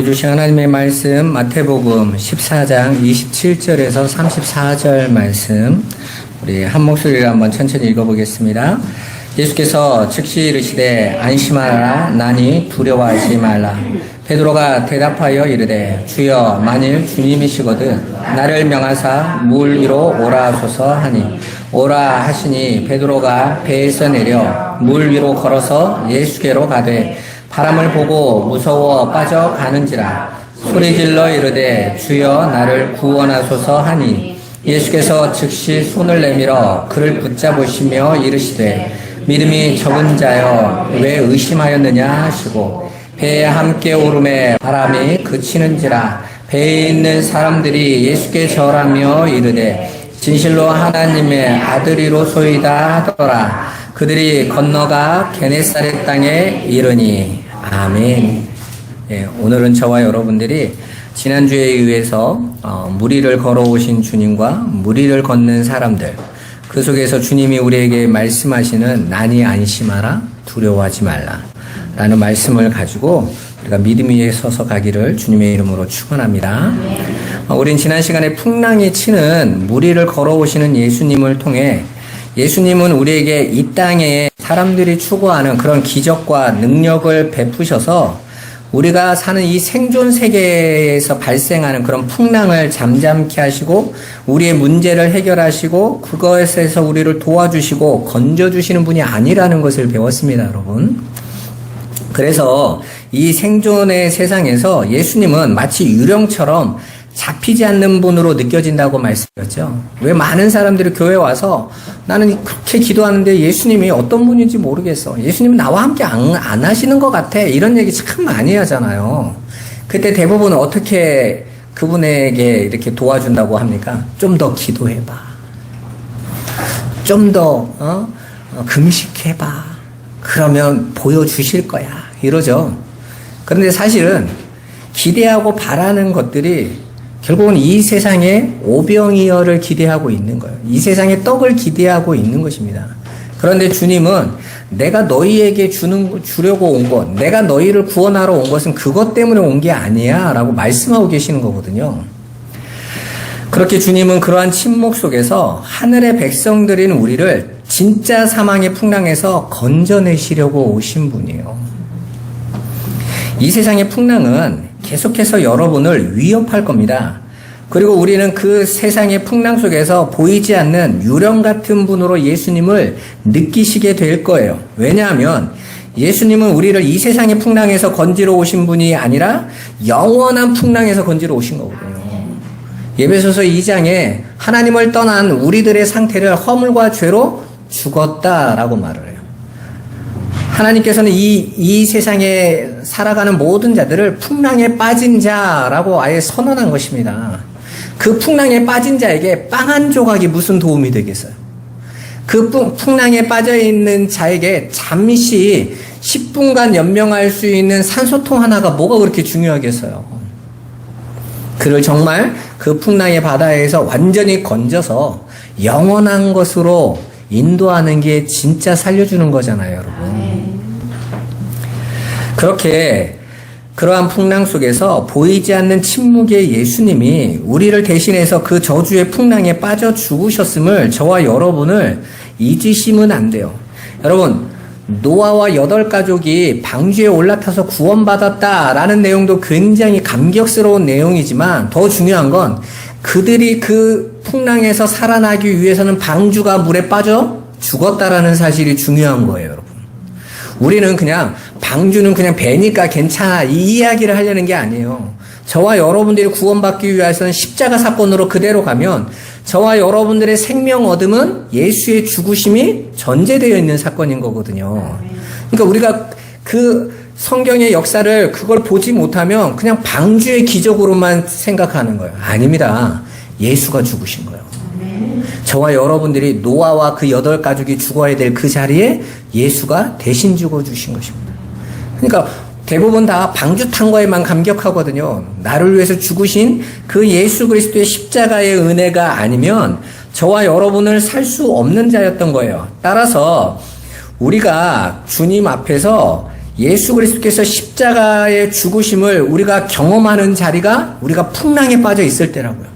주신 하나님의 말씀 마태복음 14장 27절에서 34절 말씀 우리 한 목소리로 한번 천천히 읽어보겠습니다. 예수께서 즉시 이르시되 안심하라 나니 두려워하지 말라. 베드로가 대답하여 이르되 주여 만일 주님이시거든 나를 명하사 물 위로 오라 하소서 하니 오라 하시니 베드로가 배에서 내려 물 위로 걸어서 예수께로 가되 바람을 보고 무서워 빠져가는지라 소리질러 이르되 주여 나를 구원하소서 하니 예수께서 즉시 손을 내밀어 그를 붙잡으시며 이르시되 믿음이 적은 자여 왜 의심하였느냐 하시고 배에 함께 오름에 바람이 그치는지라 배에 있는 사람들이 예수께 절하며 이르되 진실로 하나님의 아들이로소이다 하더라. 그들이 건너가 게네사렛 땅에 이르니 아멘. 오늘은 저와 여러분들이 지난주에 의해서 무리를 걸어오신 주님과 무리를 걷는 사람들, 그 속에서 주님이 우리에게 말씀하시는 난이 안심하라 두려워하지 말라 라는 말씀을 가지고 우리가 믿음 위에 서서 가기를 주님의 이름으로 축원합니다. 우린 지난 시간에 풍랑이 치는 무리를 걸어오시는 예수님을 통해 예수님은 우리에게 이 땅에 사람들이 추구하는 그런 기적과 능력을 베푸셔서 우리가 사는 이 생존 세계에서 발생하는 그런 풍랑을 잠잠케 하시고 우리의 문제를 해결하시고 그것에서 우리를 도와주시고 건져주시는 분이 아니라는 것을 배웠습니다, 여러분. 그래서 이 생존의 세상에서 예수님은 마치 유령처럼 잡히지 않는 분으로 느껴진다고 말씀드렸죠. 왜 많은 사람들이 교회에 와서 나는 그렇게 기도하는데 예수님이 어떤 분인지 모르겠어. 예수님은 나와 함께 안 하시는 것 같아. 이런 얘기 참 많이 하잖아요. 그때 대부분 어떻게 그분에게 이렇게 도와준다고 합니까? 좀 더 기도해봐. 좀 더 금식해봐. 그러면 보여주실 거야. 이러죠. 그런데 사실은 기대하고 바라는 것들이 결국은 이 세상의 오병이어를 기대하고 있는 거예요. 이 세상의 떡을 기대하고 있는 것입니다. 그런데 주님은 내가 너희에게 주려고 온 것, 내가 너희를 구원하러 온 것은 그것 때문에 온 게 아니야 라고 말씀하고 계시는 거거든요. 그렇게 주님은 그러한 침묵 속에서 하늘의 백성들인 우리를 진짜 사망의 풍랑에서 건져내시려고 오신 분이에요. 이 세상의 풍랑은 계속해서 여러분을 위협할 겁니다. 그리고 우리는 그 세상의 풍랑 속에서 보이지 않는 유령 같은 분으로 예수님을 느끼시게 될 거예요. 왜냐하면 예수님은 우리를 이 세상의 풍랑에서 건지러 오신 분이 아니라 영원한 풍랑에서 건지러 오신 거거든요. 에베소서 2장에 하나님을 떠난 우리들의 상태를 허물과 죄로 죽었다라고 말을 해요. 하나님께서는 이 세상에 살아가는 모든 자들을 풍랑에 빠진 자라고 아예 선언한 것입니다. 그 풍랑에 빠진 자에게 빵 한 조각이 무슨 도움이 되겠어요? 그 풍랑에 빠져있는 자에게 잠시 10분간 연명할 수 있는 산소통 하나가 뭐가 그렇게 중요하겠어요? 그를 정말 그 풍랑의 바다에서 완전히 건져서 영원한 것으로 인도하는 게 진짜 살려주는 거잖아요, 여러분. 그렇게 그러한 풍랑 속에서 보이지 않는 침묵의 예수님이 우리를 대신해서 그 저주의 풍랑에 빠져 죽으셨음을 저와 여러분을 잊으시면 안 돼요. 여러분, 노아와 8가족이 방주에 올라타서 구원받았다라는 내용도 굉장히 감격스러운 내용이지만 더 중요한 건 그들이 그 풍랑에서 살아나기 위해서는 방주가 물에 빠져 죽었다라는 사실이 중요한 거예요, 여러분. 우리는 그냥 방주는 그냥 배니까 괜찮아 이 이야기를 하려는 게 아니에요. 저와 여러분들이 구원받기 위해서는 십자가 사건으로 그대로 가면 저와 여러분들의 생명 얻음은 예수의 죽으심이 전제되어 있는 사건인 거거든요. 그러니까 우리가 그 성경의 역사를 그걸 보지 못하면 그냥 방주의 기적으로만 생각하는 거예요. 아닙니다. 예수가 죽으신 거예요. 저와 여러분들이 노아와 그 8가족이 죽어야 될 그 자리에 예수가 대신 죽어주신 것입니다. 그러니까 대부분 다 방주 탄 거에만 감격하거든요. 나를 위해서 죽으신 그 예수 그리스도의 십자가의 은혜가 아니면 저와 여러분을 살 수 없는 자였던 거예요. 따라서 우리가 주님 앞에서 예수 그리스도께서 십자가의 죽으심을 우리가 경험하는 자리가 우리가 풍랑에 빠져 있을 때라고요.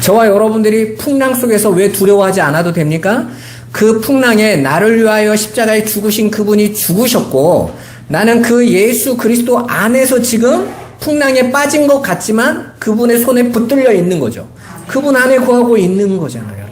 저와 여러분들이 풍랑 속에서 왜 두려워하지 않아도 됩니까? 그 풍랑에 나를 위하여 십자가에 죽으신 그분이 죽으셨고 나는 그 예수 그리스도 안에서 지금 풍랑에 빠진 것 같지만 그분의 손에 붙들려 있는 거죠. 그분 안에 거하고 있는 거잖아요.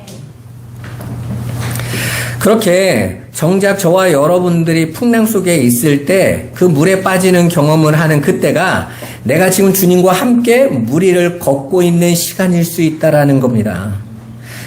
그렇게 정작 저와 여러분들이 풍랑 속에 있을 때 그 물에 빠지는 경험을 하는 그때가 내가 지금 주님과 함께 물 위를 걷고 있는 시간일 수 있다라는 겁니다.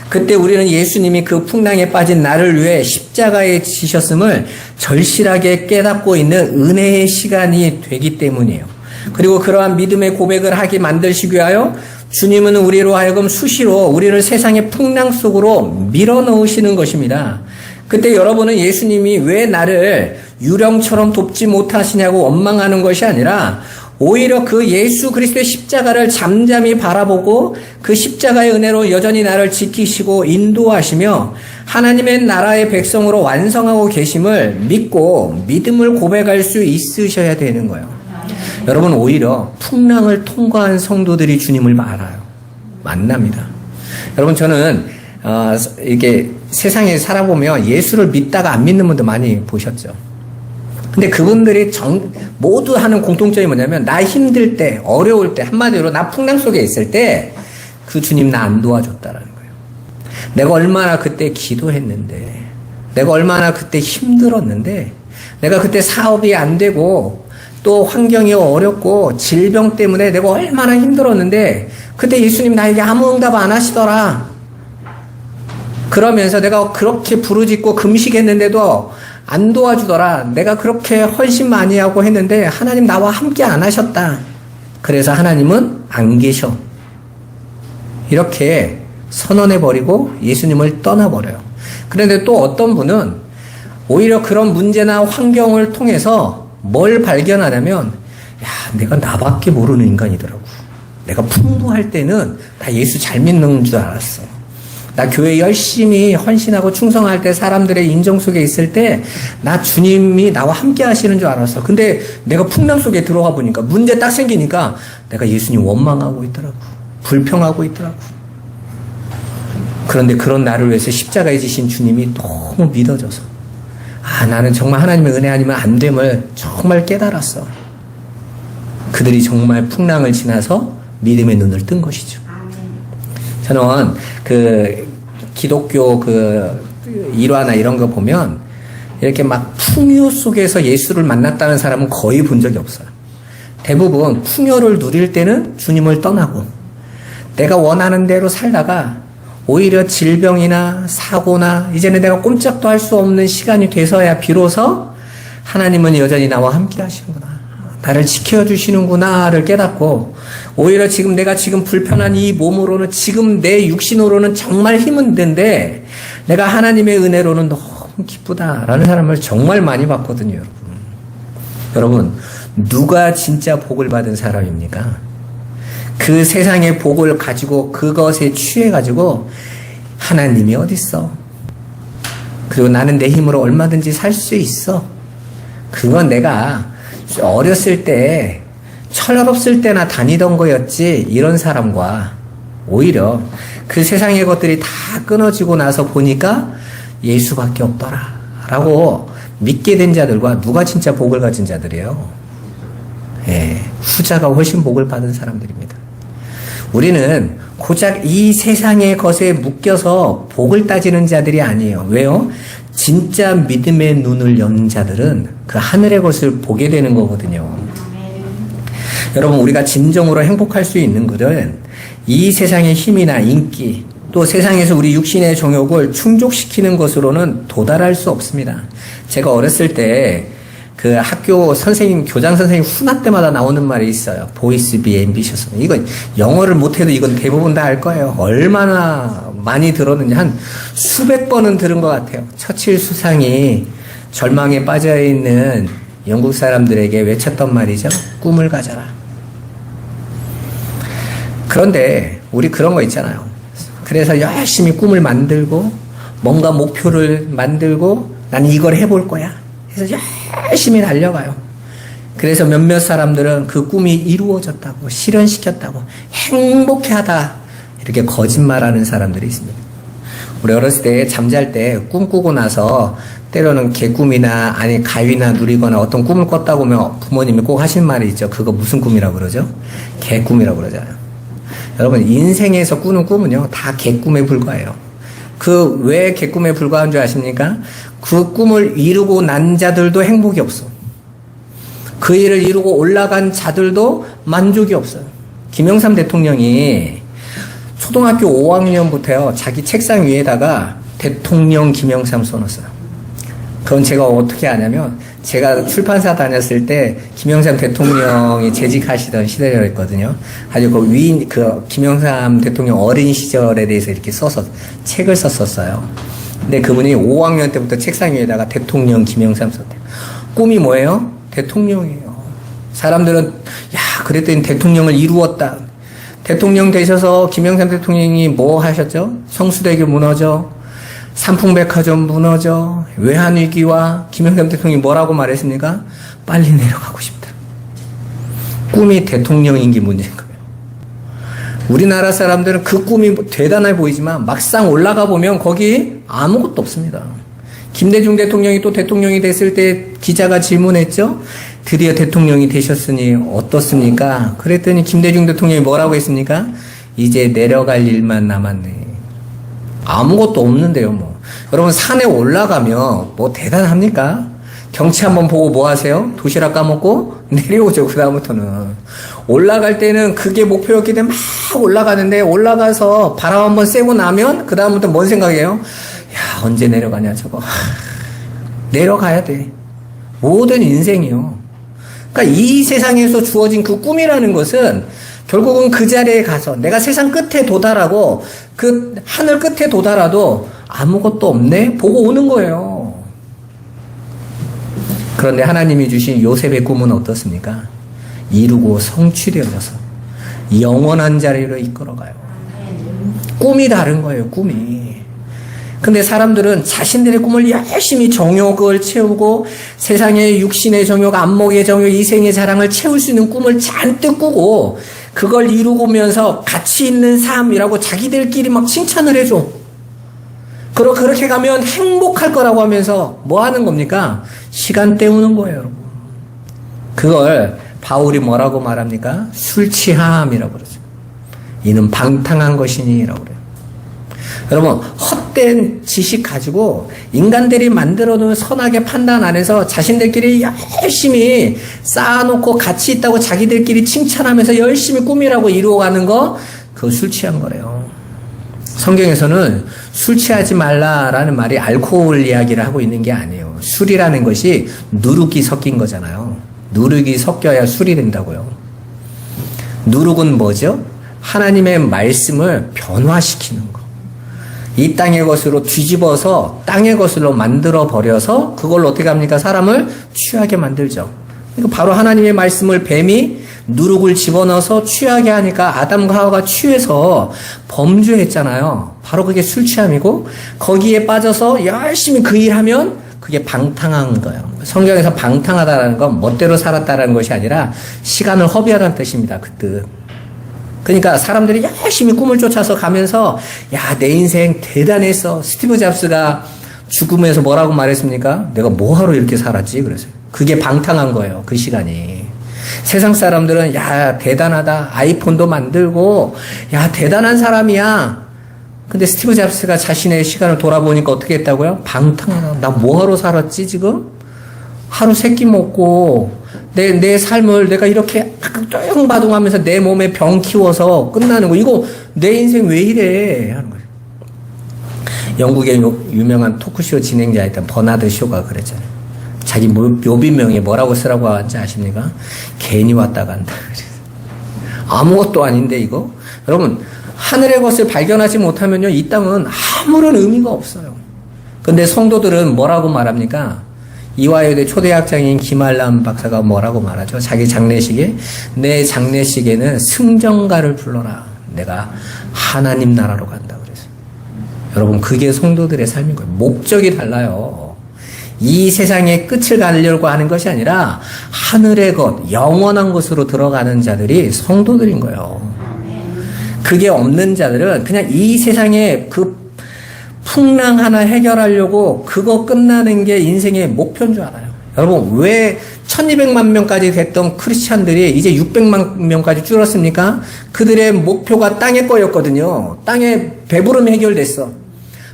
그때 우리는 예수님이 그 풍랑에 빠진 나를 위해 십자가에 지셨음을 절실하게 깨닫고 있는 은혜의 시간이 되기 때문이에요. 그리고 그러한 믿음의 고백을 하게 만들시기 위하여 주님은 우리로 하여금 수시로 우리를 세상의 풍랑 속으로 밀어넣으시는 것입니다. 그때 여러분은 예수님이 왜 나를 유령처럼 돕지 못하시냐고 원망하는 것이 아니라 오히려 그 예수 그리스도의 십자가를 잠잠히 바라보고 그 십자가의 은혜로 여전히 나를 지키시고 인도하시며 하나님의 나라의 백성으로 완성하고 계심을 믿고 믿음을 고백할 수 있으셔야 되는 거예요. 여러분, 오히려 풍랑을 통과한 성도들이 주님을 만납니다. 여러분, 저는 이게 세상에 살아보면 예수를 믿다가 안 믿는 분들 많이 보셨죠. 근데 그분들이 모두 하는 공통점이 뭐냐면 나 힘들 때, 어려울 때, 한마디로 나 풍랑 속에 있을 때 그 주님 나 안 도와줬다라는 거예요. 내가 얼마나 그때 기도했는데, 내가 얼마나 그때 힘들었는데, 내가 그때 사업이 안 되고 또 환경이 어렵고 질병 때문에 내가 얼마나 힘들었는데 그때 예수님 나에게 아무 응답 안 하시더라. 그러면서 내가 그렇게 부르짖고 금식했는데도 안 도와주더라. 내가 그렇게 헌신 많이 하고 했는데 하나님 나와 함께 안 하셨다. 그래서 하나님은 안 계셔. 이렇게 선언해버리고 예수님을 떠나버려요. 그런데 또 어떤 분은 오히려 그런 문제나 환경을 통해서 뭘 발견하냐면 야, 내가 나밖에 모르는 인간이더라고. 내가 풍부할 때는 나 예수 잘 믿는 줄 알았어. 나 교회 열심히 헌신하고 충성할 때 사람들의 인정 속에 있을 때 나 주님이 나와 함께 하시는 줄 알았어. 근데 내가 풍랑 속에 들어가 보니까 문제 딱 생기니까 내가 예수님 원망하고 있더라고. 불평하고 있더라고. 그런데 그런 나를 위해서 십자가에 지신 주님이 너무 믿어져서 나는 정말 하나님의 은혜 아니면 안 됨을 정말 깨달았어. 그들이 정말 풍랑을 지나서 믿음의 눈을 뜬 것이죠. 저는 기독교 일화나 이런 거 보면 이렇게 막 풍요 속에서 예수를 만났다는 사람은 거의 본 적이 없어요. 대부분 풍요를 누릴 때는 주님을 떠나고 내가 원하는 대로 살다가 오히려 질병이나 사고나 이제는 내가 꼼짝도 할 수 없는 시간이 돼서야 비로소 하나님은 여전히 나와 함께 하시는구나. 나를 지켜주시는구나를 깨닫고 오히려 내가 지금 불편한 이 몸으로는 지금 내 육신으로는 정말 힘은 든데 내가 하나님의 은혜로는 너무 기쁘다라는 사람을 정말 많이 봤거든요. 여러분, 누가 진짜 복을 받은 사람입니까? 그 세상의 복을 가지고 그것에 취해가지고 하나님이 어딨어? 그리고 나는 내 힘으로 얼마든지 살 수 있어. 그건 내가 어렸을 때 철없을 때나 다니던 거였지. 이런 사람과 오히려 그 세상의 것들이 다 끊어지고 나서 보니까 예수밖에 없더라 라고 믿게 된 자들과 누가 진짜 복을 가진 자들이에요? 후자가 훨씬 복을 받은 사람들입니다. 우리는 고작 이 세상의 것에 묶여서 복을 따지는 자들이 아니에요. 왜요? 진짜 믿음의 눈을 연 자들은 그 하늘의 것을 보게 되는 거거든요. 여러분, 우리가 진정으로 행복할 수 있는 것은 이 세상의 힘이나 인기, 또 세상에서 우리 육신의 정욕을 충족시키는 것으로는 도달할 수 없습니다. 제가 어렸을 때 그 학교 선생님, 교장 선생님 훈화 때마다 나오는 말이 있어요. Boys be ambitious. 이건 영어를 못해도 이건 대부분 다 알 거예요. 얼마나 많이 들었는지 한 수백 번은 들은 것 같아요. 처칠 수상이 절망에 빠져있는 영국 사람들에게 외쳤던 말이죠. 꿈을 가져라. 그런데 우리 그런 거 있잖아요. 그래서 열심히 꿈을 만들고 뭔가 목표를 만들고 나는 이걸 해볼 거야. 그래서 열심히 달려가요. 그래서 몇몇 사람들은 그 꿈이 이루어졌다고, 실현시켰다고, 행복해하다, 이렇게 거짓말하는 사람들이 있습니다. 우리 어렸을 때 잠잘 때 꿈꾸고 나서 때로는 개꿈이나 아니 가위나 누리거나 어떤 꿈을 꿨다고 하면 부모님이 꼭 하신 말이 있죠. 그거 무슨 꿈이라고 그러죠? 개꿈이라고 그러잖아요. 여러분, 인생에서 꾸는 꿈은요, 다 개꿈에 불과해요. 그 왜 개꿈에 불과한 줄 아십니까? 그 꿈을 이루고 난 자들도 행복이 없어. 그 일을 이루고 올라간 자들도 만족이 없어요. 김영삼 대통령이 초등학교 5학년부터요, 자기 책상 위에다가 대통령 김영삼 써놨어요. 그건 제가 어떻게 아냐면, 제가 출판사 다녔을 때 김영삼 대통령이 재직하시던 시대였거든요. 아주 그 김영삼 대통령 어린 시절에 대해서 이렇게 써서 책을 썼었어요. 근데 그분이 5학년 때부터 책상 위에다가 대통령 김영삼 썼대요. 꿈이 뭐예요? 대통령이에요. 사람들은 야, 그랬더니 대통령을 이루었다. 대통령 되셔서 김영삼 대통령이 뭐 하셨죠? 성수대교 무너져, 삼풍백화점 무너져, 외환위기와 김영삼 대통령이 뭐라고 말했습니까? 빨리 내려가고 싶다. 꿈이 대통령인 게 문제인 거예요. 우리나라 사람들은 그 꿈이 대단해 보이지만 막상 올라가 보면 거기 아무것도 없습니다. 김대중 대통령이 또 대통령이 됐을 때 기자가 질문했죠. 드디어 대통령이 되셨으니 어떻습니까? 그랬더니 김대중 대통령이 뭐라고 했습니까? 이제 내려갈 일만 남았네. 아무것도 없는데요, 뭐. 여러분, 산에 올라가면 뭐 대단합니까? 경치 한번 보고 뭐 하세요? 도시락 까먹고 내려오죠, 그다음부터는. 올라갈 때는 그게 목표였기 때문에 막 올라가는데, 올라가서 바람 한번 쐬고 나면 그다음부터 뭔 생각이에요? 야, 언제 내려가냐, 저거. 내려가야 돼. 모든 인생이요. 그러니까 이 세상에서 주어진 그 꿈이라는 것은 결국은 그 자리에 가서 내가 세상 끝에 도달하고 그 하늘 끝에 도달하도 아무것도 없네? 보고 오는 거예요. 그런데 하나님이 주신 요셉의 꿈은 어떻습니까? 이루고 성취되어져서 영원한 자리로 이끌어가요. 꿈이 다른 거예요, 꿈이. 근데 사람들은 자신들의 꿈을 열심히 정욕을 채우고 세상의 육신의 정욕, 안목의 정욕, 이생의 자랑을 채울 수 있는 꿈을 잔뜩 꾸고 그걸 이루고면서 가치 있는 삶이라고 자기들끼리 막 칭찬을 해줘. 그렇게 가면 행복할 거라고 하면서 뭐 하는 겁니까? 시간 때우는 거예요, 여러분. 그걸 바울이 뭐라고 말합니까? 술 취함이라고 그러죠. 이는 방탕한 것이니라고 그래요. 여러분, 헛된 지식 가지고 인간들이 만들어놓은 선악의 판단 안에서 자신들끼리 열심히 쌓아놓고 가치 있다고 자기들끼리 칭찬하면서 열심히 꿈이라고 이루어가는 거, 그거 술 취한 거래요. 성경에서는 술 취하지 말라라는 말이 알코올 이야기를 하고 있는 게 아니에요. 술이라는 것이 누룩이 섞인 거잖아요. 누룩이 섞여야 술이 된다고요. 누룩은 뭐죠? 하나님의 말씀을 변화시키는 거. 이 땅의 것으로 뒤집어서 땅의 것으로 만들어 버려서 그걸 어떻게 합니까? 사람을 취하게 만들죠. 그러니까 바로 하나님의 말씀을 뱀이 누룩을 집어넣어서 취하게 하니까 아담과 하와가 취해서 범죄했잖아요. 바로 그게 술 취함이고 거기에 빠져서 열심히 그 일하면 그게 방탕한 거예요. 성경에서 방탕하다라는 건 멋대로 살았다라는 것이 아니라 시간을 허비하다는 뜻입니다. 그 뜻. 그러니까 사람들이 열심히 꿈을 쫓아서 가면서 야, 내 인생 대단했어. 스티브 잡스가 죽으면서 뭐라고 말했습니까? 내가 뭐하러 이렇게 살았지? 그랬어요. 그게 방탕한 거예요. 그 시간이. 세상 사람들은 야, 대단하다. 아이폰도 만들고 야, 대단한 사람이야. 근데 스티브 잡스가 자신의 시간을 돌아보니까 어떻게 했다고요? 방탕하다. 나 뭐하러 살았지 지금? 하루 세 끼 먹고 내 삶을 내가 이렇게 뚱바둥하면서 내 몸에 병 키워서 끝나는 거. 이거 내 인생 왜 이래? 하는 거예요. 영국의 유명한 토크쇼 진행자였던 버나드 쇼가 그랬잖아요. 자기 묘비명에 뭐라고 쓰라고 하는지 아십니까? 괜히 왔다 간다. 아무것도 아닌데 이거? 여러분, 하늘의 것을 발견하지 못하면요, 이 땅은 아무런 의미가 없어요. 근데 성도들은 뭐라고 말합니까? 이화여대 초대학장인 김알람 박사가 뭐라고 말하죠? 자기 장례식에 내 장례식에는 승정가를 불러라. 내가 하나님 나라로 간다 그랬어요. 여러분, 그게 성도들의 삶인 거예요. 목적이 달라요. 이 세상의 끝을 가려고 하는 것이 아니라 하늘의 것, 영원한 곳으로 들어가는 자들이 성도들인 거예요. 그게 없는 자들은 그냥 이 세상의 그 풍랑 하나 해결하려고 그거 끝나는 게 인생의 목표인 줄 알아요. 여러분, 왜 1200만 명까지 됐던 크리스찬들이 이제 600만 명까지 줄었습니까? 그들의 목표가 땅의 거였거든요. 땅의 배부름이 해결됐어.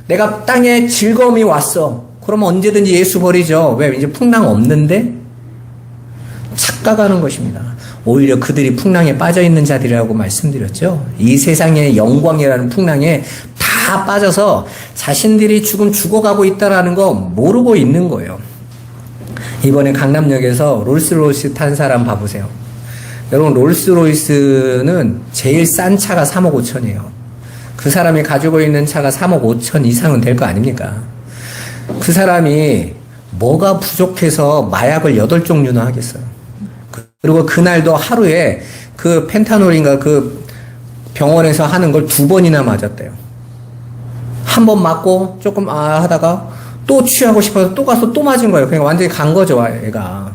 내가 땅에 즐거움이 왔어. 그러면 언제든지 예수 버리죠. 왜? 이제 풍랑 없는데? 착각하는 것입니다. 오히려 그들이 풍랑에 빠져있는 자들이라고 말씀드렸죠. 이 세상의 영광이라는 풍랑에 다 빠져서 자신들이 지금 죽어가고 있다는 거 모르고 있는 거예요. 이번에 강남역에서 롤스로이스 탄 사람 봐보세요. 여러분, 롤스로이스는 제일 싼 차가 3억 5천이에요. 그 사람이 가지고 있는 차가 3억 5천 이상은 될 거 아닙니까? 그 사람이 뭐가 부족해서 마약을 8종류나 하겠어요. 그리고 그날도 하루에 그 펜타놀인가 그 병원에서 하는 걸 2번이나 맞았대요. 한 번 맞고 조금 하다가 또 취하고 싶어서 또 가서 또 맞은 거예요. 그러니까 완전히 간 거죠, 얘가.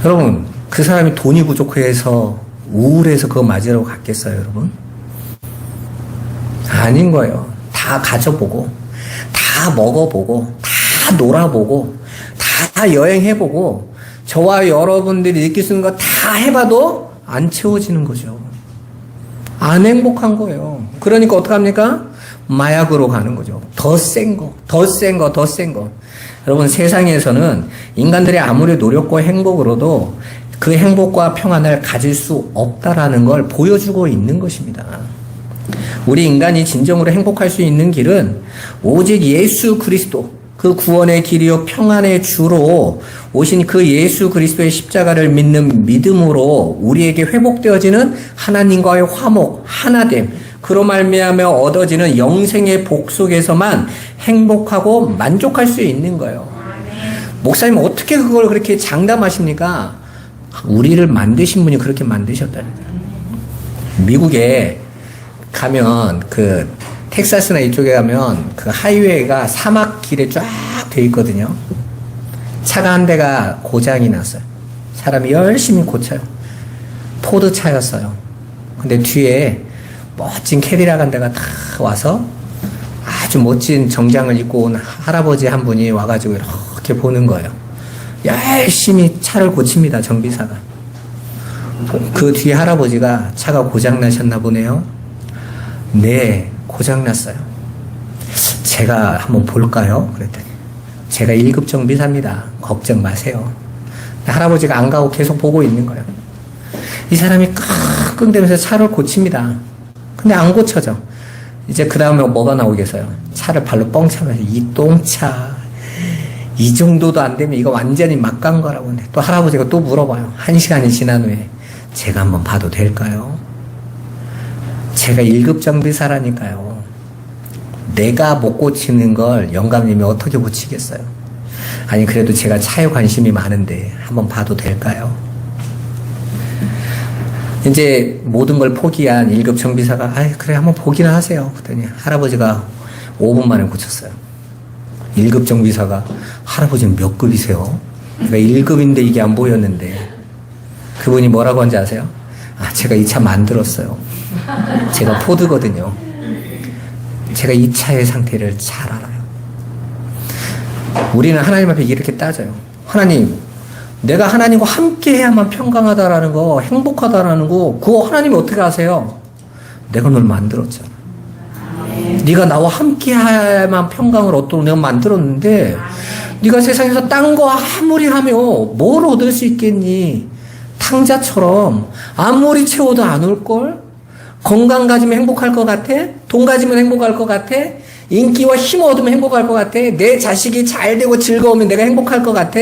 여러분, 그 사람이 돈이 부족해서 우울해서 그거 맞으러 갔겠어요, 여러분? 아닌 거예요. 다 가져보고, 다 먹어보고, 다 놀아보고, 다 여행해보고, 저와 여러분들이 느낄 수 있는 거 다 해봐도 안 채워지는 거죠. 안 행복한 거예요. 그러니까 어떡합니까? 마약으로 가는 거죠. 더 센 거, 더 센 거, 더 센 거. 여러분, 세상에서는 인간들이 아무리 노력과 행복으로도 그 행복과 평안을 가질 수 없다라는 걸 보여주고 있는 것입니다. 우리 인간이 진정으로 행복할 수 있는 길은 오직 예수 그리스도, 그 구원의 길이요 평안의 주로 오신 그 예수 그리스도의 십자가를 믿는 믿음으로 우리에게 회복되어지는 하나님과의 화목, 하나됨, 그로 말미암아 얻어지는 영생의 복 속에서만 행복하고 만족할 수 있는 거예요. 목사님, 어떻게 그걸 그렇게 장담하십니까? 우리를 만드신 분이 그렇게 만드셨다는 거예요. 미국에 가면 그 텍사스나 이쪽에 가면 그 하이웨이가 사막 길에 쫙 돼 있거든요. 차가 한 대가 고장이 났어요. 사람이 열심히 고쳐요. 포드차였어요. 근데 뒤에 멋진 캐디락 한 대가 다 와서 아주 멋진 정장을 입고 온 할아버지 한 분이 와가지고 이렇게 보는 거예요. 열심히 차를 고칩니다, 정비사가. 그 뒤에 할아버지가 차가 고장나셨나 보네요. 네, 고장났어요. 제가 한번 볼까요? 그랬더니 제가 1급 정비사입니다. 걱정 마세요. 할아버지가 안 가고 계속 보고 있는 거예요. 이 사람이 끙끙대면서 차를 고칩니다. 근데 안 고쳐져. 이제 그 다음에 뭐가 나오겠어요? 차를 발로 뻥 차면서 이 똥차 이 정도도 안 되면 이거 완전히 막 간 거라고. 근데 또 할아버지가 또 물어봐요. 1시간이 지난 후에 제가 한번 봐도 될까요? 제가 1급 정비사라니까요. 내가 못 고치는 걸 영감님이 어떻게 고치겠어요? 아니, 그래도 제가 차에 관심이 많은데 한번 봐도 될까요? 이제 모든 걸 포기한 1급 정비사가 그래 한번 보기나 하세요. 그랬더니 할아버지가 5분 만에 고쳤어요. 1급 정비사가 할아버지는 몇 급이세요? 내가 1급인데 이게 안 보였는데. 그분이 뭐라고 한지 아세요? 제가 이 차 만들었어요. 제가 포드거든요. 제가 이 차의 상태를 잘 알아요. 우리는 하나님 앞에 이렇게 따져요. 하나님, 내가 하나님과 함께 해야만 평강하다라는 거, 행복하다라는 거, 그거 하나님이 어떻게 아세요? 내가 널 만들었잖아. 네가 나와 함께 해야만 평강을 얻도록 내가 만들었는데 네가 세상에서 딴 거 아무리 하며 뭘 얻을 수 있겠니? 탕자처럼 아무리 채워도 안 올걸? 건강 가지면 행복할 것 같아? 돈 가지면 행복할 것 같아? 인기와 힘 얻으면 행복할 것 같아? 내 자식이 잘 되고 즐거우면 내가 행복할 것 같아?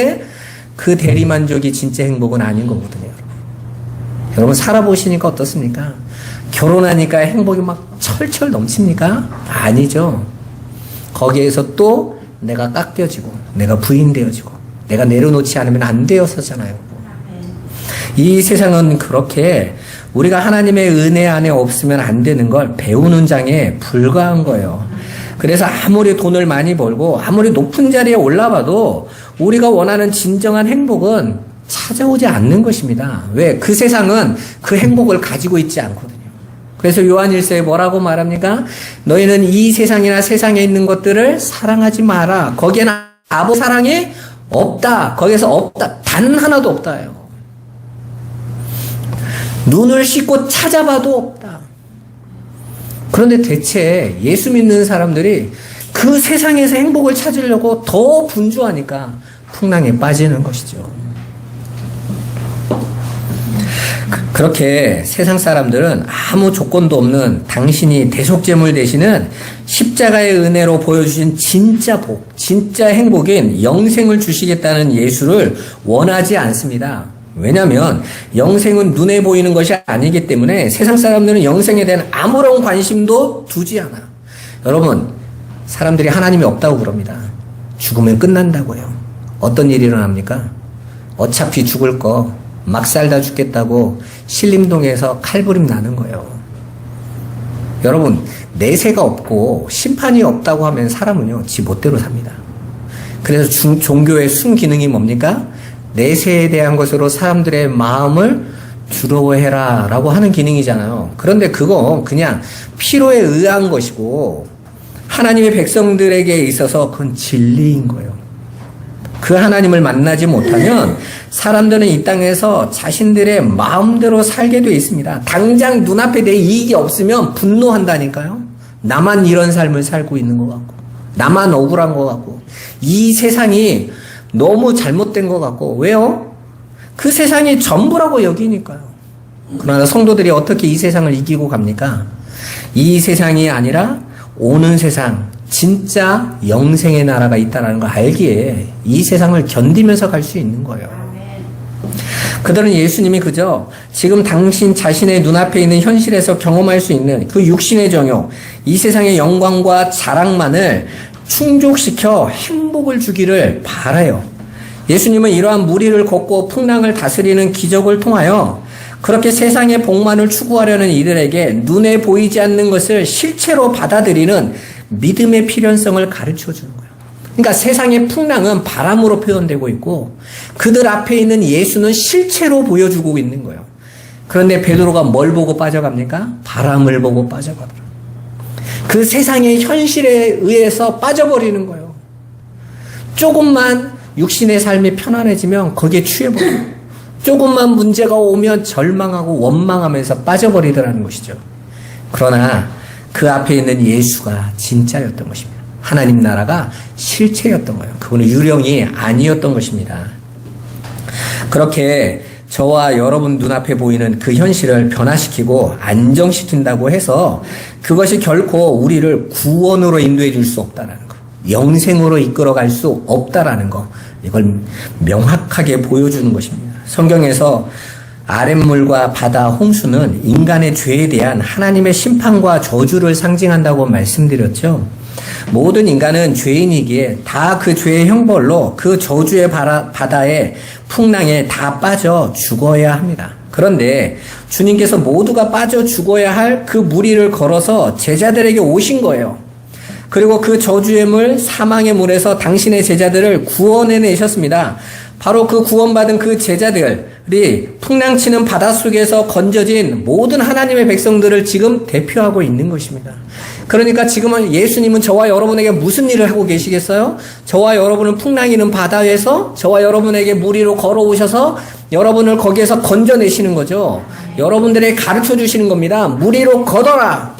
그 대리만족이 진짜 행복은 아닌 거거든요. 여러분, 살아보시니까 어떻습니까? 결혼하니까 행복이 막 철철 넘칩니까? 아니죠. 거기에서 또 내가 깎여지고 내가 부인되어지고 내가 내려놓지 않으면 안 되어서잖아요. 이 세상은 그렇게 우리가 하나님의 은혜 안에 없으면 안 되는 걸 배우는 장에 불과한 거예요. 그래서 아무리 돈을 많이 벌고 아무리 높은 자리에 올라봐도 우리가 원하는 진정한 행복은 찾아오지 않는 것입니다. 왜? 그 세상은 그 행복을 가지고 있지 않거든요. 그래서 요한 1서에 뭐라고 말합니까? 너희는 이 세상이나 세상에 있는 것들을 사랑하지 마라. 거기에는 아버지 사랑이 없다. 거기에서 없다. 단 하나도 없다요. 눈을 씻고 찾아봐도 없다. 그런데 대체 예수 믿는 사람들이 그 세상에서 행복을 찾으려고 더 분주하니까 풍랑에 빠지는 것이죠. 그렇게 세상 사람들은 아무 조건도 없는 당신이 대속제물 되시는 십자가의 은혜로 보여주신 진짜 복, 진짜 행복인 영생을 주시겠다는 예수를 원하지 않습니다. 왜냐하면 영생은 눈에 보이는 것이 아니기 때문에 세상 사람들은 영생에 대한 아무런 관심도 두지 않아. 여러분, 사람들이 하나님이 없다고 그럽니다. 죽으면 끝난다고요. 어떤 일이 일어납니까? 어차피 죽을 거 막 살다 죽겠다고 신림동에서 칼부림 나는 거예요. 여러분, 내세가 없고 심판이 없다고 하면 사람은요, 지 멋대로 삽니다. 그래서 종교의 순기능이 뭡니까? 내세에 대한 것으로 사람들의 마음을 두려워해라 라고 하는 기능이잖아요. 그런데 그거 그냥 필요에 의한 것이고 하나님의 백성들에게 있어서 그건 진리인 거예요. 그 하나님을 만나지 못하면 사람들은 이 땅에서 자신들의 마음대로 살게 되어 있습니다. 당장 눈앞에 내 이익이 없으면 분노한다니까요. 나만 이런 삶을 살고 있는 것 같고, 나만 억울한 것 같고, 이 세상이 너무 잘못된 것 같고. 왜요? 그 세상이 전부라고 여기니까요. 그러나 성도들이 어떻게 이 세상을 이기고 갑니까? 이 세상이 아니라 오는 세상, 진짜 영생의 나라가 있다는 걸 알기에 이 세상을 견디면서 갈 수 있는 거예요. 그들은 예수님이 그저 지금 당신 자신의 눈앞에 있는 현실에서 경험할 수 있는 그 육신의 정욕, 이 세상의 영광과 자랑만을 충족시켜 행복을 주기를 바라요. 예수님은 이러한 무리를 걷고 풍랑을 다스리는 기적을 통하여 그렇게 세상의 복만을 추구하려는 이들에게 눈에 보이지 않는 것을 실체로 받아들이는 믿음의 필연성을 가르쳐 주는 거예요. 그러니까 세상의 풍랑은 바람으로 표현되고 있고 그들 앞에 있는 예수는 실체로 보여주고 있는 거예요. 그런데 베드로가 뭘 보고 빠져갑니까? 바람을 보고 빠져가더라. 그 세상의 현실에 의해서 빠져버리는 거예요. 조금만 육신의 삶이 편안해지면 거기에 취해버려요. 조금만 문제가 오면 절망하고 원망하면서 빠져버리더라는 것이죠. 그러나 그 앞에 있는 예수가 진짜였던 것입니다. 하나님 나라가 실체였던 거예요. 그분은 유령이 아니었던 것입니다. 그렇게 저와 여러분 눈앞에 보이는 그 현실을 변화시키고 안정시킨다고 해서 그것이 결코 우리를 구원으로 인도해 줄 수 없다는 거, 영생으로 이끌어갈 수 없다라는 거, 이걸 명확하게 보여주는 것입니다. 성경에서 아랫물과 바다, 홍수는 인간의 죄에 대한 하나님의 심판과 저주를 상징한다고 말씀드렸죠. 모든 인간은 죄인이기에 다 그 죄의 형벌로 그 저주의 바다에 풍랑에 다 빠져 죽어야 합니다. 그런데 주님께서 모두가 빠져 죽어야 할 그 무리를 걸어서 제자들에게 오신 거예요. 그리고 그 저주의 물, 사망의 물에서 당신의 제자들을 구원해내셨습니다. 바로 그 구원받은 그 제자들이 풍랑치는 바닷속에서 건져진 모든 하나님의 백성들을 지금 대표하고 있는 것입니다. 그러니까 지금은 예수님은 저와 여러분에게 무슨 일을 하고 계시겠어요? 저와 여러분은 풍랑이는 바다에서 저와 여러분에게 물 위로 걸어오셔서 여러분을 거기에서 건져내시는 거죠. 여러분들에게 가르쳐 주시는 겁니다. 물 위로 걷어라.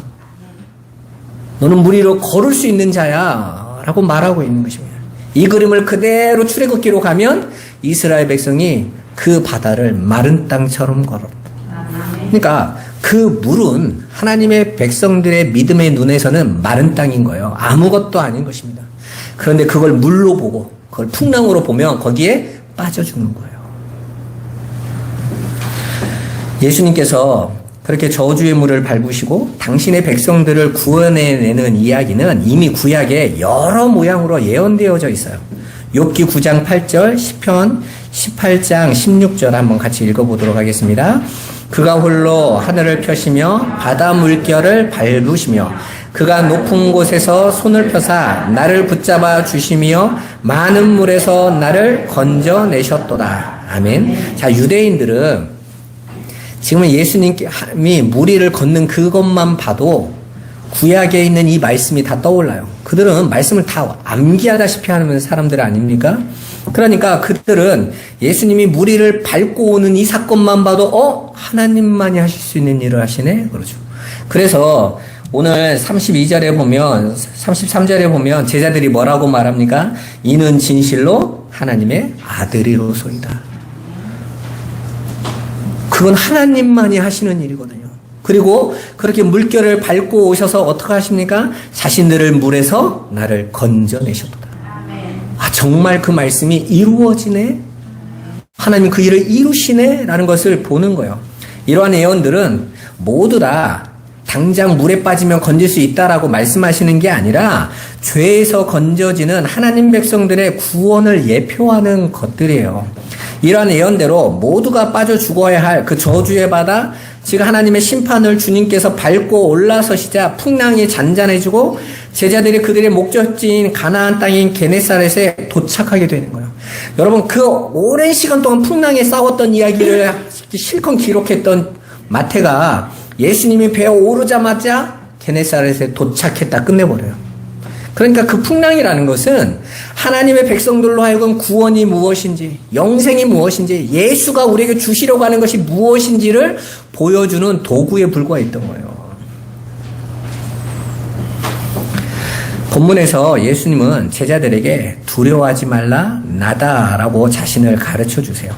너는 물 위로 걸을 수 있는 자야 라고 말하고 있는 것입니다. 이 그림을 그대로 출애굽기로 가면 이스라엘 백성이 그 바다를 마른 땅처럼 걸었다. 그러니까 그 물은 하나님의 백성들의 믿음의 눈에서는 마른 땅인 거예요. 아무것도 아닌 것입니다. 그런데 그걸 물로 보고 그걸 풍랑으로 보면 거기에 빠져 죽는 거예요. 예수님께서 그렇게 저주의 물을 밟으시고 당신의 백성들을 구원해내는 이야기는 이미 구약에 여러 모양으로 예언되어져 있어요. 욥기 9장 8절, 시편 18장 16절 한번 같이 읽어보도록 하겠습니다. 그가 홀로 하늘을 펴시며 바다 물결을 밟으시며 그가 높은 곳에서 손을 펴사 나를 붙잡아 주시며 많은 물에서 나를 건져내셨도다. 아멘. 자, 유대인들은 지금은 예수님이 물 위를 걷는 그것만 봐도 구약에 있는 이 말씀이 다 떠올라요. 그들은 말씀을 다 암기하다시피 하는 사람들 아닙니까? 그러니까 그들은 예수님이 물 위를 밟고 오는 이 사건만 봐도 하나님만이 하실 수 있는 일을 하시네? 그러죠. 그래서 오늘 32절에 보면 33절에 보면 제자들이 뭐라고 말합니까? 이는 진실로 하나님의 아들이로소이다. 그건 하나님만이 하시는 일이거든요. 그리고 그렇게 물결을 밟고 오셔서 어떻게 하십니까? 자신들을 물에서 나를 건져내셨도다. 아, 정말 그 말씀이 이루어지네? 하나님 그 일을 이루시네? 라는 것을 보는 거예요. 이러한 예언들은 모두 다 당장 물에 빠지면 건질 수 있다라고 말씀하시는 게 아니라 죄에서 건져지는 하나님 백성들의 구원을 예표하는 것들이에요. 이러한 예언대로 모두가 빠져 죽어야 할 그 저주의 바다, 즉 하나님의 심판을 주님께서 밟고 올라서시자 풍랑이 잔잔해지고 제자들이 그들의 목적지인 가나안 땅인 게네사렛에 도착하게 되는 거예요. 여러분, 그 오랜 시간 동안 풍랑에 싸웠던 이야기를 실컷 기록했던 마태가 예수님이 배에 오르자마자 게네사렛에 도착했다 끝내버려요. 그러니까 그 풍랑이라는 것은 하나님의 백성들로 하여금 구원이 무엇인지, 영생이 무엇인지, 예수가 우리에게 주시려고 하는 것이 무엇인지를 보여주는 도구에 불과했던 거예요. 본문에서 예수님은 제자들에게 두려워하지 말라, 나다라고 자신을 가르쳐 주세요.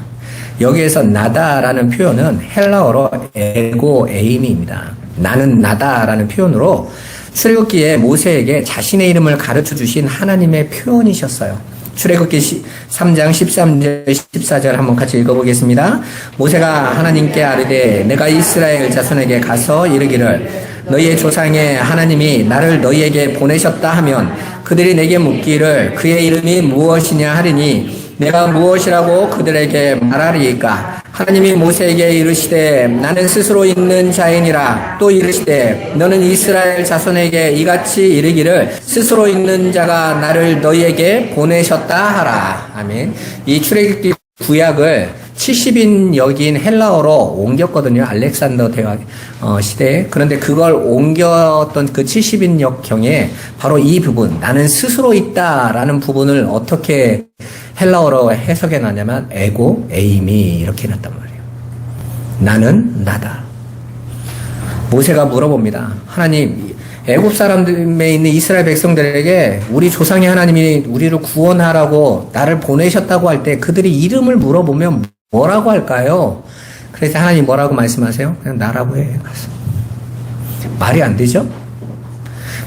여기에서 나다라는 표현은 헬라어로 에고 에이미입니다. 나는 나다라는 표현으로 출애굽기에 모세에게 자신의 이름을 가르쳐 주신 하나님의 표현이셨어요. 출애굽기 3장 13절 14절 한번 같이 읽어보겠습니다. 모세가 하나님께 아뢰되 내가 이스라엘 자손에게 가서 이르기를 너희의 조상의 하나님이 나를 너희에게 보내셨다 하면 그들이 내게 묻기를 그의 이름이 무엇이냐 하리니 내가 무엇이라고 그들에게 말하리이까? 하나님이 모세에게 이르시되 나는 스스로 있는 자이니라. 또 이르시되 너는 이스라엘 자손에게 이같이 이르기를 스스로 있는 자가 나를 너희에게 보내셨다 하라. 아멘. 이 출애굽기 구약을 70인 역인 헬라어로 옮겼거든요. 알렉산더 대왕 시대에. 그런데 그걸 옮겼던 그 70인 역경에 바로 이 부분, 나는 스스로 있다라는 부분을 어떻게 헬라어로 해석해 놨냐면 에고 에이미 이렇게 해놨단 말이에요. 나는 나다. 모세가 물어봅니다. 하나님, 애굽 사람들에 있는 이스라엘 백성들에게 우리 조상의 하나님이 우리를 구원하라고 나를 보내셨다고 할 때 그들이 이름을 물어보면 뭐라고 할까요? 그래서 하나님 뭐라고 말씀하세요? 그냥 나라고 해. 말이 안 되죠?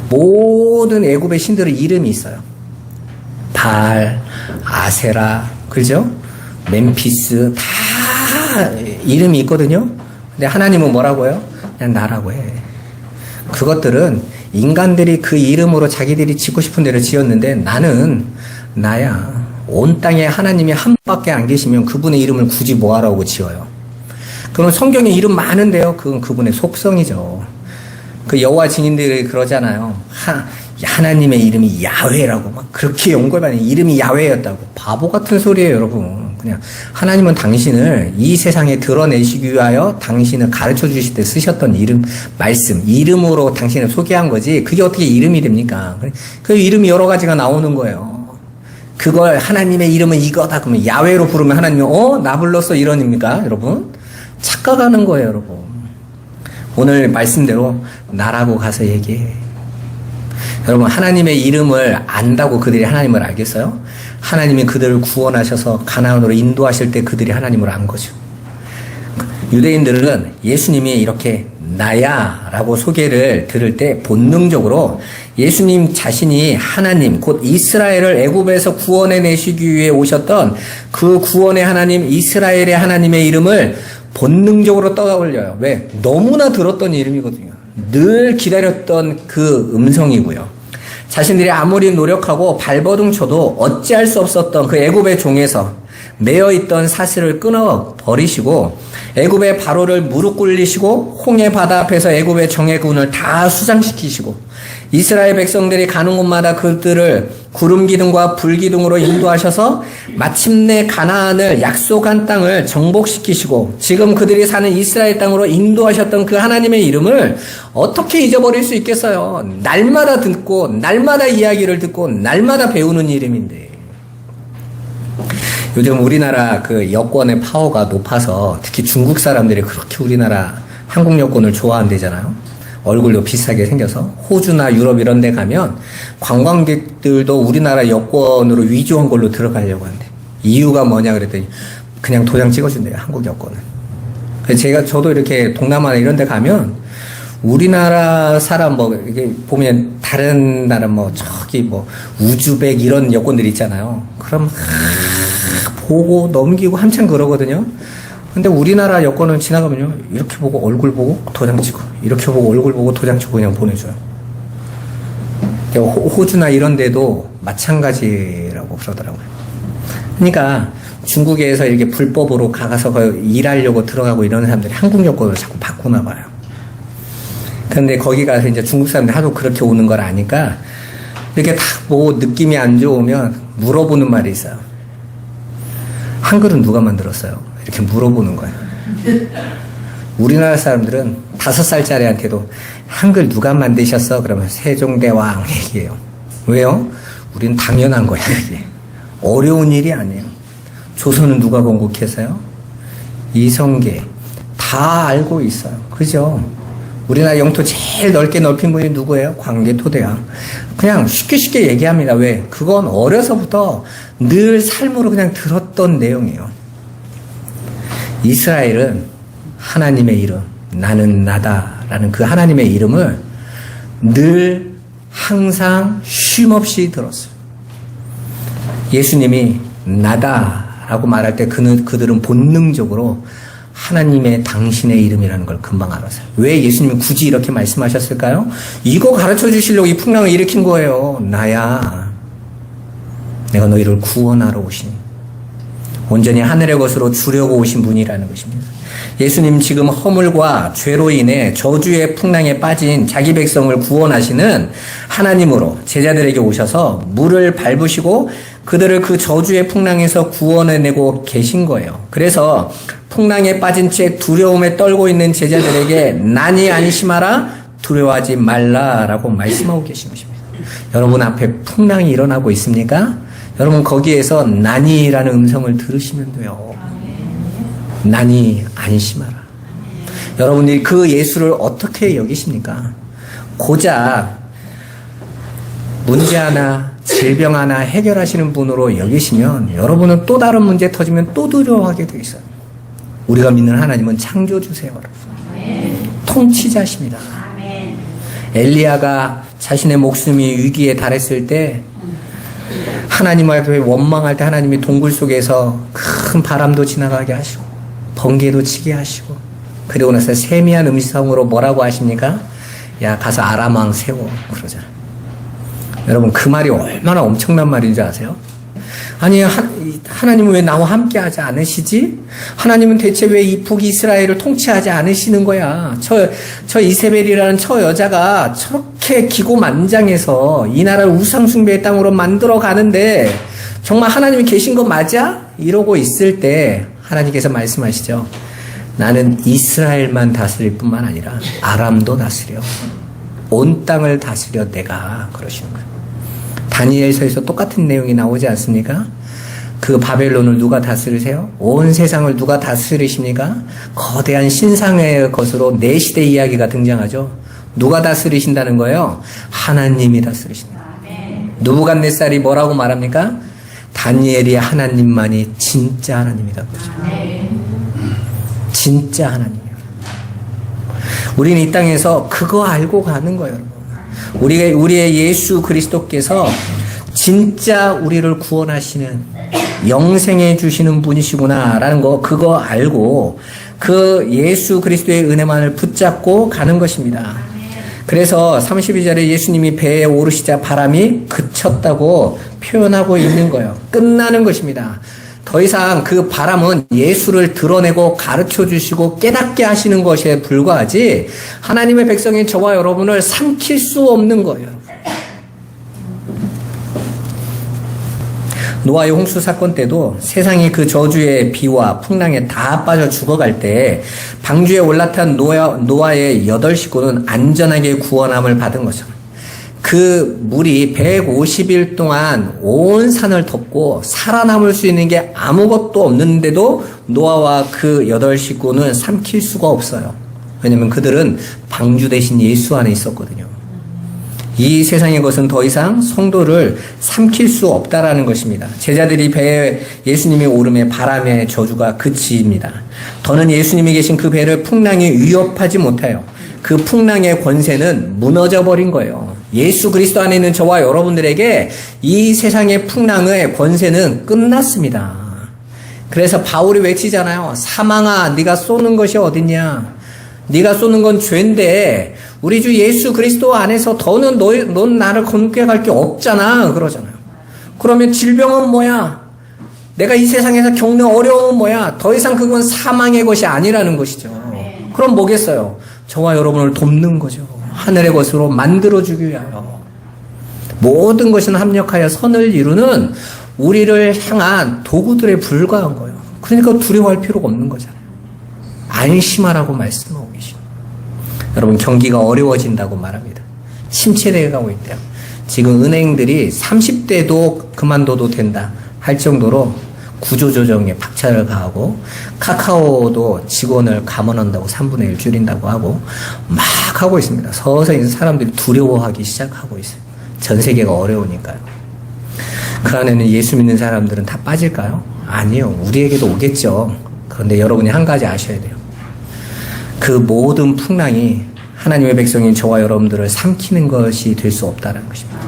모든 애굽의 신들은 이름이 있어요. 발, 아세라, 그죠? 멤피스 다 이름이 있거든요. 근데 하나님은 뭐라고 해요? 그냥 나라고 해. 그것들은 인간들이 그 이름으로 자기들이 짓고 싶은 대로 지었는데 나는 나야. 온 땅에 하나님이 한 밖에 안 계시면 그분의 이름을 굳이 뭐하라고 지어요. 그럼 성경에 이름 많은데요. 그건 그분의 속성이죠. 그 여호와 증인들이 그러잖아요. 하나님의 이름이 야훼라고 막 그렇게 연구해봤는데 이름이 야훼였다고. 바보 같은 소리예요, 여러분. 그냥 하나님은 당신을 이 세상에 드러내시기 위하여 당신을 가르쳐 주실 때 쓰셨던 이름, 말씀, 이름으로 당신을 소개한 거지. 그게 어떻게 이름이 됩니까? 그 이름이 여러 가지가 나오는 거예요. 그걸 하나님의 이름은 이거다 그러면 야훼로 부르면 하나님이 나 불렀어 이러니까 여러분 착각하는 거예요, 여러분. 오늘 말씀대로 나라고 가서 얘기해. 여러분, 하나님의 이름을 안다고 그들이 하나님을 알겠어요? 하나님이 그들을 구원하셔서 가나안으로 인도하실 때 그들이 하나님을 안 거죠. 유대인들은 예수님이 이렇게 나야 라고 소개를 들을 때 본능적으로 예수님 자신이 하나님, 곧 이스라엘을 애굽에서 구원해 내시기 위해 오셨던 그 구원의 하나님, 이스라엘의 하나님의 이름을 본능적으로 떠올려요. 왜? 너무나 들었던 이름이거든요. 늘 기다렸던 그 음성이고요. 자신들이 아무리 노력하고 발버둥 쳐도 어찌할 수 없었던 그 애굽의 종에서 매어 있던 사슬을 끊어 버리시고 애굽의 바로를 무릎 꿇리시고 홍해 바다 앞에서 애굽의 정예군을 다 수장시키시고 이스라엘 백성들이 가는 곳마다 그들을 구름 기둥과 불 기둥으로 인도하셔서 마침내 가나안을 약속한 땅을 정복시키시고 지금 그들이 사는 이스라엘 땅으로 인도하셨던 그 하나님의 이름을 어떻게 잊어버릴 수 있겠어요? 날마다 듣고 날마다 이야기를 듣고 날마다 배우는 이름인데 요즘 우리나라 그 여권의 파워가 높아서 특히 중국 사람들이 그렇게 우리나라 한국 여권을 좋아한대잖아요. 얼굴도 비슷하게 생겨서 호주나 유럽 이런 데 가면 관광객들도 우리나라 여권으로 위조한 걸로 들어가려고 한대. 이유가 뭐냐 그랬더니 그냥 도장 찍어준대요, 한국 여권은. 그래서 저도 이렇게 동남아나 이런 데 가면 우리나라 사람 이게 보면 다른 나라 저기 우즈벡 이런 여권들 있잖아요. 그럼 보고 넘기고 한참 그러거든요. 근데 우리나라 여권은 지나가면요, 이렇게 보고 얼굴 보고 도장 찍고, 이렇게 보고 얼굴 보고 도장 찍고 그냥 보내줘요. 호주나 이런 데도 마찬가지라고 그러더라고요. 그러니까 중국에서 이렇게 불법으로 가서 일하려고 들어가고 이런 사람들이 한국 여권을 자꾸 바꾸나 봐요. 근데 거기 가서 이제 중국 사람들이 하도 그렇게 오는 걸 아니까 이렇게 딱 보고 느낌이 안 좋으면 물어보는 말이 있어요. 한글은 누가 만들었어요? 이렇게 물어보는 거예요. 우리나라 사람들은 5살짜리한테도 한글 누가 만드셨어? 그러면 세종대왕 얘기해요. 왜요? 우린 당연한 거야, 그게. 어려운 일이 아니에요. 조선은 누가 건국해서요? 이성계. 다 알고 있어요. 그죠? 우리나라 영토 제일 넓게 넓힌 분이 누구예요? 광개토대왕. 그냥 쉽게 얘기합니다. 왜? 그건 어려서부터 늘 삶으로 그냥 들었던 내용이에요. 이스라엘은 하나님의 이름, 나는 나다라는 그 하나님의 이름을 늘 항상 쉼없이 들었어요. 예수님이 나다라고 말할 때 그들은 본능적으로 하나님의 당신의 이름이라는 걸 금방 알았어요. 왜 예수님이 굳이 이렇게 말씀하셨을까요? 이거 가르쳐 주시려고 이 풍랑을 일으킨 거예요. 나야. 내가 너희를 구원하러 오신 온전히 하늘의 것으로 주려고 오신 분이라는 것입니다. 예수님 지금 허물과 죄로 인해 저주의 풍랑에 빠진 자기 백성을 구원하시는 하나님으로 제자들에게 오셔서 물을 밟으시고 그들을 그 저주의 풍랑에서 구원해내고 계신 거예요. 그래서 풍랑에 빠진 채 두려움에 떨고 있는 제자들에게 난이 안심하라, 두려워하지 말라라고 말씀하고 계신 것입니다. 여러분 앞에 풍랑이 일어나고 있습니까? 여러분 거기에서 난이라는 음성을 들으시면 돼요. 난이 안심하라. 여러분들이 그 예수를 어떻게 여기십니까? 고작 문제 하나, 질병 하나 해결하시는 분으로 여기시면 여러분은 또 다른 문제 터지면 또 두려워하게 돼 있어요. 우리가 믿는 하나님은 창조주세요. 통치자십니다. 엘리야가 자신의 목숨이 위기에 달했을 때 하나님한테 원망할 때 하나님이 동굴 속에서 큰 바람도 지나가게 하시고 번개도 치게 하시고 그리고 나서 세미한 음성으로 뭐라고 하십니까? 야 가서 아람왕 세워 그러잖아요. 여러분 그 말이 얼마나 엄청난 말인 줄 아세요? 아니 하나님은 왜 나와 함께 하지 않으시지? 하나님은 대체 왜 이 북이스라엘을 통치하지 않으시는 거야? 저 이세벨이라는 저 여자가 저렇게 기고만장해서 이 나라를 우상숭배의 땅으로 만들어 가는데 정말 하나님이 계신 거 맞아? 이러고 있을 때 하나님께서 말씀하시죠. 나는 이스라엘만 다스릴 뿐만 아니라 아람도 다스려. 온 땅을 다스려 내가 그러시는 거예요. 다니엘서에서 똑같은 내용이 나오지 않습니까? 그 바벨론을 누가 다스리세요? 온 세상을 누가 다스리십니까? 거대한 신상의 것으로 내 시대 이야기가 등장하죠. 누가 다스리신다는 거예요? 하나님이 다스리신다. 느부갓네살이 뭐라고 말합니까? 다니엘이 하나님만이 진짜 하나님이다. 진짜 하나님이에요. 우리는 이 땅에서 그거 알고 가는 거예요. 우리의 예수 그리스도께서 진짜 우리를 구원하시는 영생해 주시는 분이시구나라는 거 그거 알고 그 예수 그리스도의 은혜만을 붙잡고 가는 것입니다. 그래서 32절에 예수님이 배에 오르시자 바람이 그쳤다고 표현하고 있는 거예요. 끝나는 것입니다. 더 이상 그 바람은 예수를 드러내고 가르쳐 주시고 깨닫게 하시는 것에 불과하지 하나님의 백성인 저와 여러분을 삼킬 수 없는 거예요. 노아의 홍수 사건 때도 세상이 그 저주의 비와 풍랑에 다 빠져 죽어갈 때 방주에 올라탄 노아의 8식구는 안전하게 구원함을 받은 것처럼 그 물이 150일 동안 온 산을 덮고 살아남을 수 있는 게 아무것도 없는데도 노아와 그 8식구는 삼킬 수가 없어요. 왜냐하면 그들은 방주 대신 예수 안에 있었거든요. 이 세상의 것은 더 이상 성도를 삼킬 수 없다라는 것입니다. 제자들이 배에 예수님이 오름에 바람의 저주가 그치입니다. 더는 예수님이 계신 그 배를 풍랑이 위협하지 못해요. 그 풍랑의 권세는 무너져 버린 거예요. 예수 그리스도 안에 있는 저와 여러분들에게 이 세상의 풍랑의 권세는 끝났습니다. 그래서 바울이 외치잖아요. 사망아, 네가 쏘는 것이 어딨냐? 네가 쏘는 건 죄인데 우리 주 예수 그리스도 안에서 더는 넌 나를 건너갈 게 없잖아 그러잖아요. 그러면 질병은 뭐야? 내가 이 세상에서 겪는 어려움은 뭐야? 더 이상 그건 사망의 것이 아니라는 것이죠. 그럼 뭐겠어요? 저와 여러분을 돕는 거죠. 하늘의 것으로 만들어주기 위하여 모든 것은 합력하여 선을 이루는 우리를 향한 도구들에 불과한 거예요. 그러니까 두려워할 필요가 없는 거잖아요. 안심하라고 말씀하고 계십니다. 여러분 경기가 어려워진다고 말합니다. 침체되어 가고 있대요. 지금 은행들이 30대도 그만둬도 된다 할 정도로 구조조정에 박차를 가하고 카카오도 직원을 감원한다고 3분의 1 줄인다고 하고 막 하고 있습니다. 서서히 사람들이 두려워하기 시작하고 있어요. 전 세계가 어려우니까요. 그 안에는 예수 믿는 사람들은 다 빠질까요? 아니요. 우리에게도 오겠죠. 그런데 여러분이 한 가지 아셔야 돼요. 그 모든 풍랑이 하나님의 백성인 저와 여러분들을 삼키는 것이 될 수 없다는 것입니다.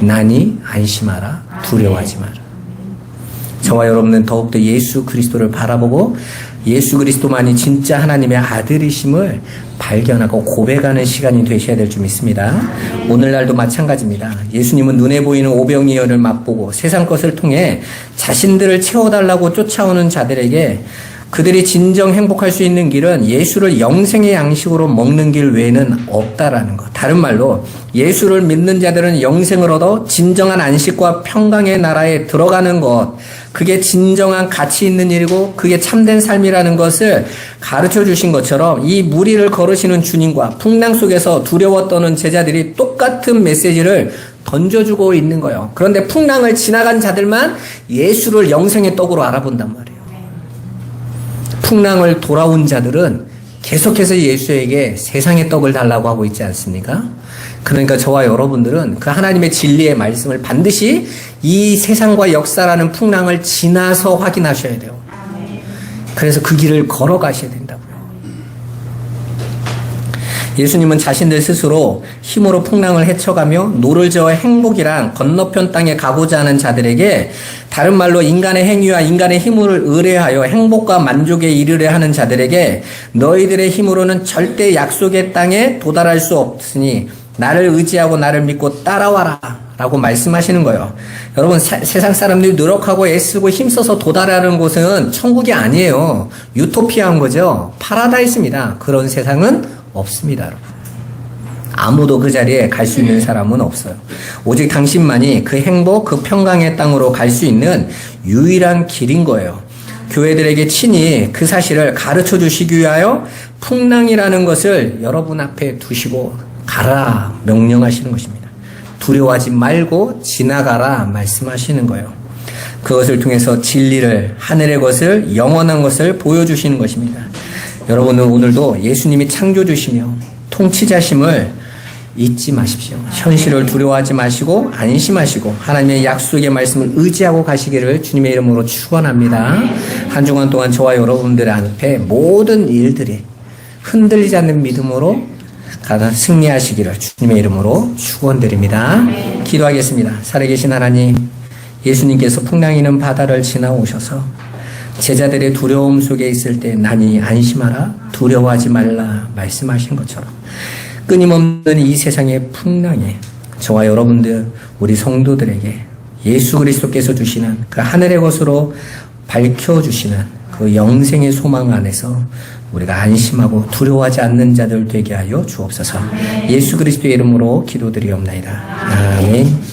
나니 안심하라, 두려워하지 마라. 저와 여러분은 더욱더 예수 그리스도를 바라보고 예수 그리스도만이 진짜 하나님의 아들이심을 발견하고 고백하는 시간이 되셔야 될 줄 믿습니다. 오늘날도 마찬가지입니다. 예수님은 눈에 보이는 오병이어를 맛보고 세상 것을 통해 자신들을 채워달라고 쫓아오는 자들에게 그들이 진정 행복할 수 있는 길은 예수를 영생의 양식으로 먹는 길 외에는 없다라는 것. 다른 말로 예수를 믿는 자들은 영생을 얻어 진정한 안식과 평강의 나라에 들어가는 것. 그게 진정한 가치 있는 일이고 그게 참된 삶이라는 것을 가르쳐 주신 것처럼 이 무리를 걸으시는 주님과 풍랑 속에서 두려워 떠는 제자들이 똑같은 메시지를 던져주고 있는 거예요. 그런데 풍랑을 지나간 자들만 예수를 영생의 떡으로 알아본단 말이에요. 풍랑을 돌아온 자들은 계속해서 예수에게 세상의 떡을 달라고 하고 있지 않습니까? 그러니까 저와 여러분들은 그 하나님의 진리의 말씀을 반드시 이 세상과 역사라는 풍랑을 지나서 확인하셔야 돼요. 그래서 그 길을 걸어가셔야 된다고요. 예수님은 자신들 스스로 힘으로 풍랑을 헤쳐가며 노를 저어 행복이란 건너편 땅에 가고자 하는 자들에게 다른 말로 인간의 행위와 인간의 힘을 의뢰하여 행복과 만족에 이르려 하는 자들에게 너희들의 힘으로는 절대 약속의 땅에 도달할 수 없으니 나를 의지하고 나를 믿고 따라와라 라고 말씀하시는 거예요. 여러분 세상 사람들이 노력하고 애쓰고 힘써서 도달하는 곳은 천국이 아니에요. 유토피아인 거죠. 파라다이스입니다. 그런 세상은 없습니다. 여러분. 아무도 그 자리에 갈 수 있는 사람은 없어요. 오직 당신만이 그 행복, 그 평강의 땅으로 갈 수 있는 유일한 길인 거예요. 교회들에게 친히 그 사실을 가르쳐 주시기 위하여 풍랑이라는 것을 여러분 앞에 두시고 가라 명령하시는 것입니다. 두려워하지 말고 지나가라 말씀하시는 거예요. 그것을 통해서 진리를, 하늘의 것을, 영원한 것을 보여주시는 것입니다. 여러분은 오늘도 예수님이 창조주시며 통치자심을 잊지 마십시오. 현실을 두려워하지 마시고 안심하시고 하나님의 약속의 말씀을 의지하고 가시기를 주님의 이름으로 축원합니다. 한 주간 동안 저와 여러분들 앞에 모든 일들이 흔들리지 않는 믿음으로 가장 승리하시기를 주님의 이름으로 축원드립니다. 기도하겠습니다. 살아계신 하나님, 예수님께서 풍랑이는 바다를 지나오셔서 제자들의 두려움 속에 있을 때 나니 안심하라, 두려워하지 말라 말씀하신 것처럼 끊임없는 이 세상의 풍랑에 저와 여러분들, 우리 성도들에게 예수 그리스도께서 주시는 그 하늘의 것으로 밝혀주시는 그 영생의 소망 안에서 우리가 안심하고 두려워하지 않는 자들 되게 하여 주옵소서. 예수 그리스도의 이름으로 기도드리옵나이다. 아멘.